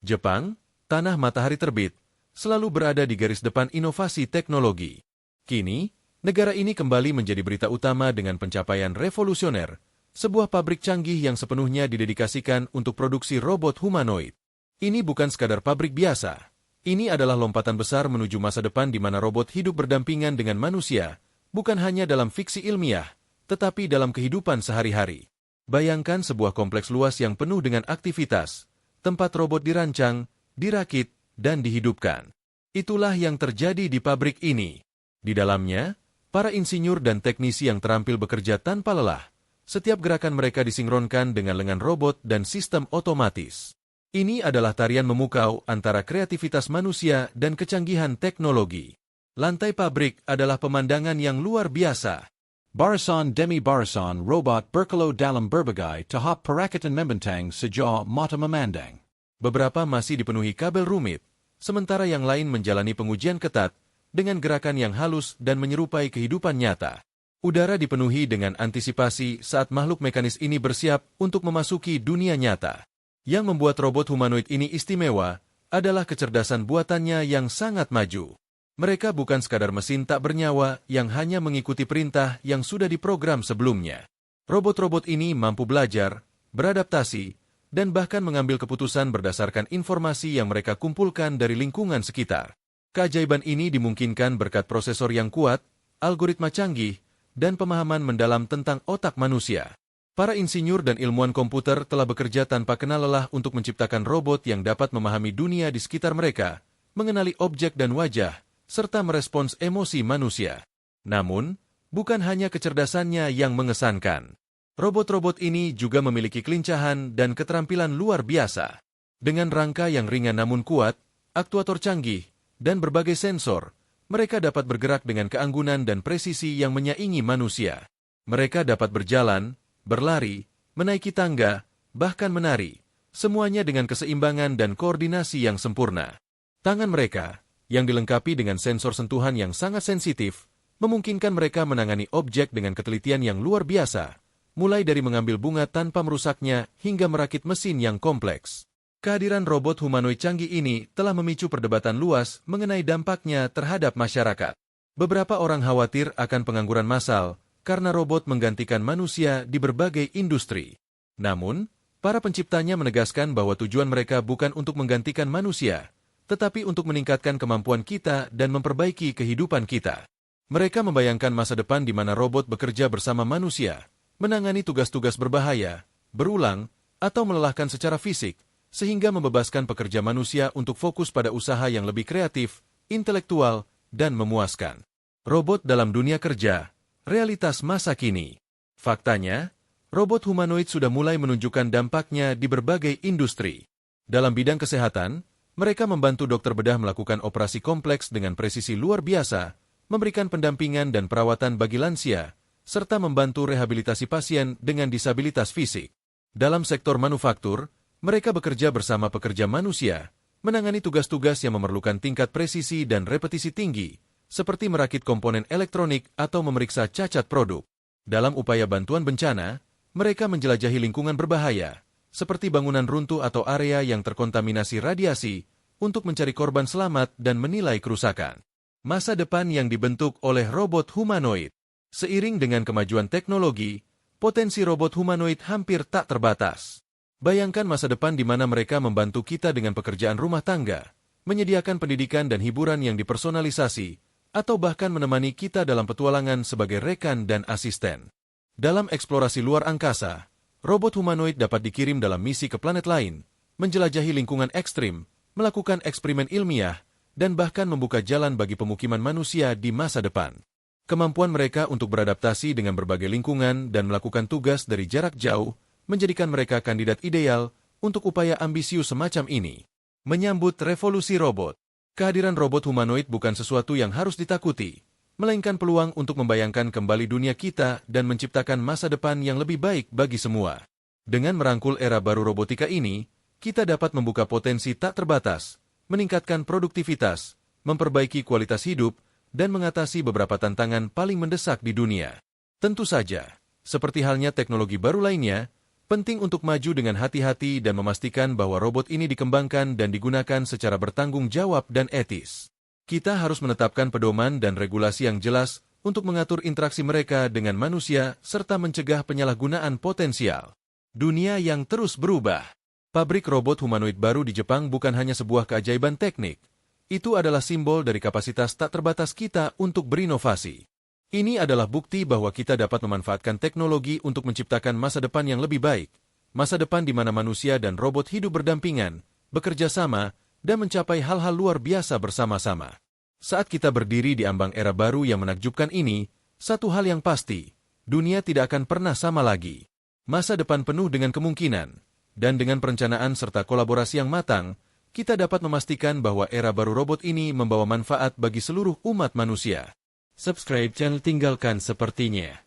Jepang, tanah matahari terbit, selalu berada di garis depan inovasi teknologi. Kini, negara ini kembali menjadi berita utama dengan pencapaian revolusioner, sebuah pabrik canggih yang sepenuhnya didedikasikan untuk produksi robot humanoid. Ini bukan sekadar pabrik biasa. Ini adalah lompatan besar menuju masa depan di mana robot hidup berdampingan dengan manusia, bukan hanya dalam fiksi ilmiah, tetapi dalam kehidupan sehari-hari. Bayangkan sebuah kompleks luas yang penuh dengan aktivitas, tempat robot dirancang, dirakit, dan dihidupkan. Itulah yang terjadi di pabrik ini. Di dalamnya, para insinyur dan teknisi yang terampil bekerja tanpa lelah. Setiap gerakan mereka disinkronkan dengan lengan robot dan sistem otomatis. Ini adalah tarian memukau antara kreativitas manusia dan kecanggihan teknologi. Lantai pabrik adalah pemandangan yang luar biasa. Barisan demi barisan robot berkelau dalam berbagai tahap perakatan membentang sejauh mata memandang. Beberapa masih dipenuhi kabel rumit, sementara yang lain menjalani pengujian ketat dengan gerakan yang halus dan menyerupai kehidupan nyata. Udara dipenuhi dengan antisipasi saat makhluk mekanis ini bersiap untuk memasuki dunia nyata. Yang membuat robot humanoid ini istimewa adalah kecerdasan buatannya yang sangat maju. Mereka bukan sekadar mesin tak bernyawa yang hanya mengikuti perintah yang sudah diprogram sebelumnya. Robot-robot ini mampu belajar, beradaptasi, dan bahkan mengambil keputusan berdasarkan informasi yang mereka kumpulkan dari lingkungan sekitar. Keajaiban ini dimungkinkan berkat prosesor yang kuat, algoritma canggih, dan pemahaman mendalam tentang otak manusia. Para insinyur dan ilmuwan komputer telah bekerja tanpa kenal lelah untuk menciptakan robot yang dapat memahami dunia di sekitar mereka, mengenali objek dan wajah, serta merespons emosi manusia. Namun, bukan hanya kecerdasannya yang mengesankan. Robot-robot ini juga memiliki kelincahan dan keterampilan luar biasa. Dengan rangka yang ringan namun kuat, aktuator canggih, dan berbagai sensor, mereka dapat bergerak dengan keanggunan dan presisi yang menyaingi manusia. Mereka dapat berjalan, berlari, menaiki tangga, bahkan menari, semuanya dengan keseimbangan dan koordinasi yang sempurna. Tangan mereka, yang dilengkapi dengan sensor sentuhan yang sangat sensitif, memungkinkan mereka menangani objek dengan ketelitian yang luar biasa, mulai dari mengambil bunga tanpa merusaknya hingga merakit mesin yang kompleks. Kehadiran robot humanoid canggih ini telah memicu perdebatan luas mengenai dampaknya terhadap masyarakat. Beberapa orang khawatir akan pengangguran massal karena robot menggantikan manusia di berbagai industri. Namun, para penciptanya menegaskan bahwa tujuan mereka bukan untuk menggantikan manusia, tetapi untuk meningkatkan kemampuan kita dan memperbaiki kehidupan kita. Mereka membayangkan masa depan di mana robot bekerja bersama manusia, menangani tugas-tugas berbahaya, berulang, atau melelahkan secara fisik, sehingga membebaskan pekerja manusia untuk fokus pada usaha yang lebih kreatif, intelektual, dan memuaskan. Robot dalam dunia kerja, realitas masa kini. Faktanya, robot humanoid sudah mulai menunjukkan dampaknya di berbagai industri. Dalam bidang kesehatan, mereka membantu dokter bedah melakukan operasi kompleks dengan presisi luar biasa, memberikan pendampingan dan perawatan bagi lansia, serta membantu rehabilitasi pasien dengan disabilitas fisik. Dalam sektor manufaktur, mereka bekerja bersama pekerja manusia, menangani tugas-tugas yang memerlukan tingkat presisi dan repetisi tinggi, seperti merakit komponen elektronik atau memeriksa cacat produk. Dalam upaya bantuan bencana, mereka menjelajahi lingkungan berbahaya, seperti bangunan runtuh atau area yang terkontaminasi radiasi, untuk mencari korban selamat dan menilai kerusakan. Masa depan yang dibentuk oleh robot humanoid. Seiring dengan kemajuan teknologi, potensi robot humanoid hampir tak terbatas. Bayangkan masa depan di mana mereka membantu kita dengan pekerjaan rumah tangga, menyediakan pendidikan dan hiburan yang dipersonalisasi, atau bahkan menemani kita dalam petualangan sebagai rekan dan asisten. Dalam eksplorasi luar angkasa, robot humanoid dapat dikirim dalam misi ke planet lain, menjelajahi lingkungan ekstrim, melakukan eksperimen ilmiah, dan bahkan membuka jalan bagi pemukiman manusia di masa depan. Kemampuan mereka untuk beradaptasi dengan berbagai lingkungan dan melakukan tugas dari jarak jauh menjadikan mereka kandidat ideal untuk upaya ambisius semacam ini. Menyambut revolusi robot, kehadiran robot humanoid bukan sesuatu yang harus ditakuti, melainkan peluang untuk membayangkan kembali dunia kita dan menciptakan masa depan yang lebih baik bagi semua. Dengan merangkul era baru robotika ini, kita dapat membuka potensi tak terbatas, meningkatkan produktivitas, memperbaiki kualitas hidup, dan mengatasi beberapa tantangan paling mendesak di dunia. Tentu saja, seperti halnya teknologi baru lainnya, Penting untuk maju dengan hati-hati dan memastikan bahwa robot ini dikembangkan dan digunakan secara bertanggung jawab dan etis. Kita harus menetapkan pedoman dan regulasi yang jelas untuk mengatur interaksi mereka dengan manusia serta mencegah penyalahgunaan potensial. Dunia yang terus berubah. Pabrik robot humanoid baru di Jepang bukan hanya sebuah keajaiban teknik. Itu adalah simbol dari kapasitas tak terbatas kita untuk berinovasi. Ini adalah bukti bahwa kita dapat memanfaatkan teknologi untuk menciptakan masa depan yang lebih baik. Masa depan di mana manusia dan robot hidup berdampingan, bekerja sama, dan mencapai hal-hal luar biasa bersama-sama. Saat kita berdiri di ambang era baru yang menakjubkan ini, satu hal yang pasti, dunia tidak akan pernah sama lagi. Masa depan penuh dengan kemungkinan, dan dengan perencanaan serta kolaborasi yang matang, kita dapat memastikan bahwa era baru robot ini membawa manfaat bagi seluruh umat manusia. Subscribe channel tinggalkan sepertinya.